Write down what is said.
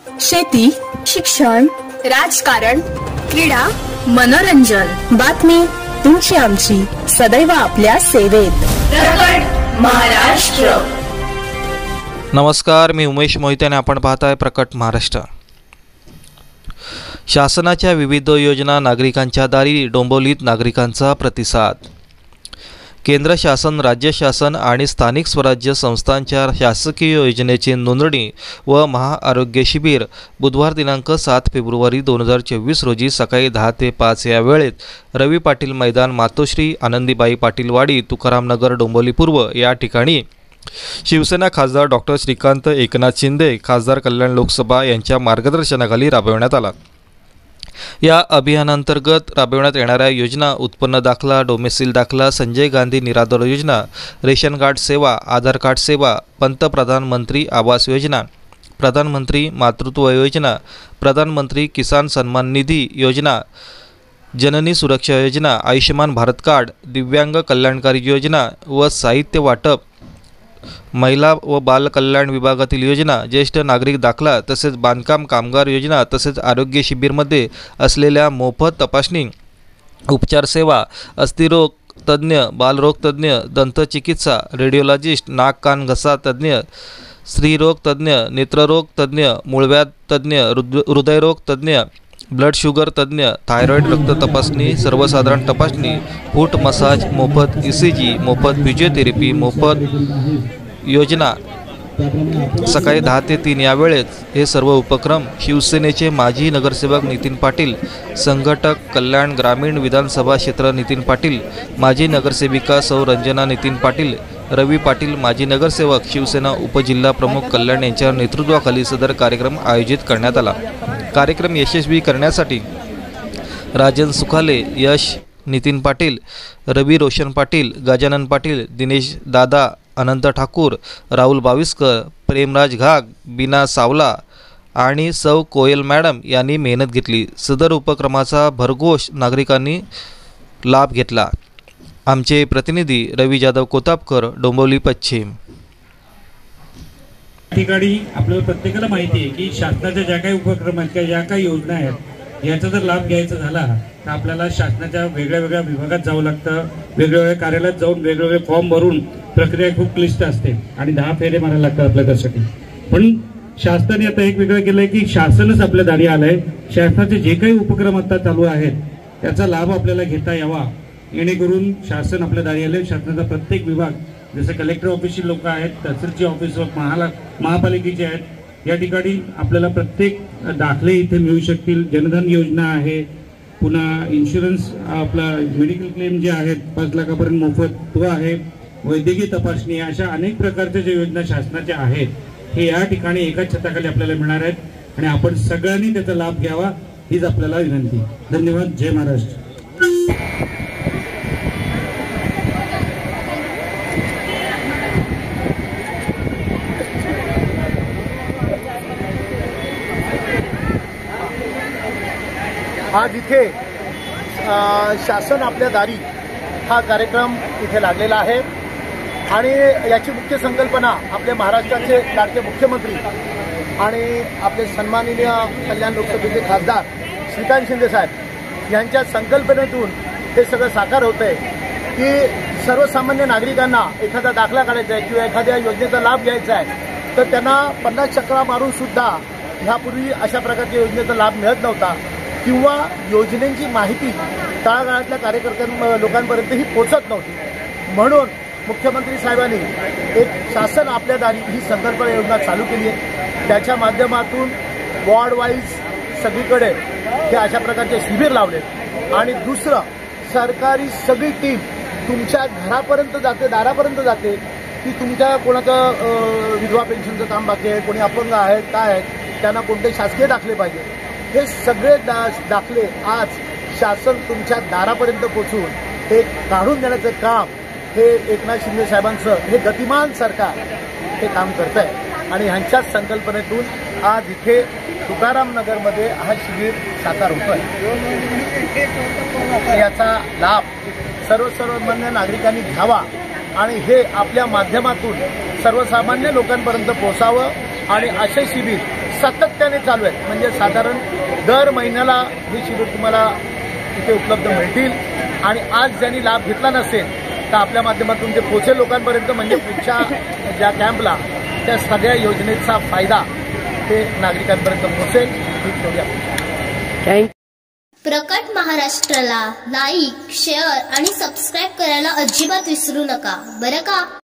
शेती, शिक्षण, राजकारण, क्रीडा, मनोरंजन, बातमी तुमची आमची, सदैव आपल्या सेवेत. प्रकट महाराष्ट्र. नमस्कार, मी उमेश मोहिते आणि आपण पाहताय प्रकट महाराष्ट्र. शासनाच्या विविध योजना नागरिकांच्या दारी, डोंबिवलीत नागरिकांचा प्रतिसाद. केंद्र शासन, राज्य शासन आणि स्थानिक स्वराज्य संस्थांच्या शासकीय योजनेची नोंदणी व महाआरोग्य शिबिर बुधवार दिनांक 7 फेब्रुवारी 2024 रोजी सकाळी 10 ते 5 या वेळेत रवी पाटील मैदान, मातोश्री आनंदीबाई पाटील वाडी, तुकारामनगर, डोंबिवली पूर्व या ठिकाणी शिवसेना खासदार डॉक्टर श्रीकांत एकनाथ शिंदे, खासदार कल्याण लोकसभा यांच्या मार्गदर्शनाखाली राबविण्यात आला. या अभियानांतर्गत राबविण्यात येणाऱ्या योजना उत्पन्न दाखला, डोमेसिल दाखला, संजय गांधी निराधार योजना, रेशन कार्ड सेवा, आधार कार्ड सेवा, पंतप्रधानमंत्री आवास योजना, प्रधानमंत्री मातृत्व योजना, प्रधानमंत्री किसान सन्मान निधी योजना, जननी सुरक्षा योजना, आयुष्यमान भारत कार्ड, दिव्यांग कल्याणकारी योजना व साहित्य वाटप, महिला व बाल कल्याण विभागातील योजना, ज्येष्ठ नागरिक दाखला तसेच बांधकाम कामगार योजना, तसेच आरोग्य शिबिरमध्ये असलेल्या मोफत तपासणी, उपचार सेवा, अस्थिरोग तज्ज्ञ, बालरोग तज्ज्ञ, दंतचिकित्सा, रेडिओलॉजिस्ट, नाक कान घसा तज्ज्ञ, स्त्रीरोग तज्ज्ञ, नेत्ररोग तज्ज्ञ, मूळव्याध तज्ज्ञ, हृदयरोग तज्ज्ञ, ब्लड शुगर तज्ज्ञ, थायरॉईड रक्त तपासणी, सर्वसाधारण तपासणी, फूट मसाज, मोफत ECG, मोफत फिजिओथेरपी, मोफत योजना सकाळी 10 ते 3 या वेळेत हे सर्व उपक्रम शिवसेनेचे माजी नगरसेवक नितीन पाटील, संघटक कल्याण ग्रामीण विधानसभा क्षेत्र नितीन पाटील, माजी नगरसेविका सौ रंजना नितीन पाटील, रवी पाटील माजी नगरसेवक, शिवसेना उपजिल्हा प्रमुख कल्याण यांच्या नेतृत्वाखाली सदर कार्यक्रम आयोजित करण्यात आला. कार्यक्रम यशस्वी करण्यासाठी राजन सुखाले, यश नितीन पाटील, रवी रोशन पाटील, गजानन पाटील, दिनेश दादा, अनंत ठाकूर, राहुल बाविस्कर, प्रेमराज घाग, बीना सावला आणि सौ कोयल मॅडम यांनी मेहनत घेतली. सदर उपक्रमाचा भरघोष नागरिकांनी लाभ घेतला. आमचे प्रतिनिधी रवी जाधव कोतापकर, डोंबिवली पश्चिम. ठिकाणी आपल्याला प्रत्येकाला माहिती आहे की शासनाच्या ज्या काही उपक्रम आहेत किंवा ज्या काही योजना आहेत याचा जर लाभ घ्यायचा झाला तर आपल्याला शासनाच्या वेगळ्या वेगळ्या विभागात जावं लागतं, वेगवेगळ्या कार्यालयात जाऊन वेगवेगळे फॉर्म भरून प्रक्रिया खूप क्लिष्ट असते आणि 10 फेरे मारायला लागतात आपल्या त्यासाठी. पण शासनाने आता एक वेगळं केलंय की शासनच आपल्या दारी आलंय. शासनाचे जे काही उपक्रम आता चालू आहेत त्याचा लाभ आपल्याला घेता यावा, जेणेकरून शासन आपल्या दारी आले. शासनाचा प्रत्येक विभाग, जसे कलेक्टर ऑफिसची लोक आहेत, तहसीलची ऑफिस महापालिकेचे आहेत, या ठिकाणी आपल्याला प्रत्येक दाखले इथे मिळू शकतील. जनधन योजना आहे, पुन्हा इन्शुरन्स आपला मेडिकल क्लेम जे आहेत 5 लाखापर्यंत मोफत तो आहे, वैद्यकीय तपासणी, अशा अनेक प्रकारच्या ज्या योजना शासनाच्या आहेत हे या ठिकाणी एकाच छताखाली आपल्याला मिळणार आहेत आणि आपण सगळ्यांनी त्याचा लाभ घ्यावा हीच आपल्याला विनंती. धन्यवाद. जय महाराष्ट्र. आज इथे शासन आपल्या दारी हा कार्यक्रम इथे लागलेला आहे आणि याची मुख्य संकल्पना आपले महाराष्ट्राचे लाडके मुख्यमंत्री आणि आपले सन्माननीय कल्याण लोकसभेचे खासदार श्रीकांत शिंदे साहेब यांच्या संकल्पनेतून हे सगळं साकार होतंय की सर्वसामान्य नागरिकांना एखादा दाखला काढायचा आहे किंवा एखाद्या योजनेचा लाभ घ्यायचा आहे तर त्यांना 50 चक्रा मारून सुद्धा ह्यापूर्वी अशा प्रकारच्या योजनेचा लाभ मिळत नव्हता किंवा योजनेची माहिती तळागाळातल्या कार्यकर्त्यां लोकांपर्यंत ही पोहोचत नव्हती. म्हणून मुख्यमंत्री साहेबांनी एक शासन आपल्या दारी ही संकल्पना योजना चालू केली आहे. त्याच्या माध्यमातून वॉर्ड वाईज सगळीकडे हे अशा प्रकारचे शिबिर लावले आणि दुसरं, सरकारी सगळी टीम तुमच्या घरापर्यंत जाते, दारापर्यंत जाते की तुमच्या कोणाचं विधवा पेन्शनचं काम बाकी आहे, कोणी अपंग आहेत, काय आहेत, त्यांना कोणते शासकीय दाखले पाहिजे, हे सगळे दाखले आज शासन तुमच्या दारापर्यंत पोहोचून हे काढून देण्याचं काम हे एकनाथ शिंदे साहेबांचं हे गतिमान सरकार हे काम करत आहे आणि ह्यांच्याच संकल्पनेतून आज इथे तुकारामनगरमध्ये हा शिबिर साकार होतोय. याचा लाभ सर्वसामान्य नागरिकांनी घ्यावा आणि हे आपल्या माध्यमातून सर्वसामान्य लोकांपर्यंत पोहोचावं आणि असे शिबिर सातत्याने चालू आहेत. म्हणजे साधारण दर महिन्याला हे शिबिर तुम्हाला इथे उपलब्ध मिळतील. आणि आज ज्यांनी लाभ घेतला नसेल तर आपल्या माध्यमातून ते पोहोचेल लोकांपर्यंत. म्हणजे पुढच्या ज्या कॅम्पला त्या सगळ्या योजनेचा फायदा ते नागरिकांपर्यंत पोहोचेल. ही थोडी थँक्यू. प्रकट महाराष्ट्राला लाईक, शेअर आणि सबस्क्राईब करायला अजिबात विसरू नका बरं का.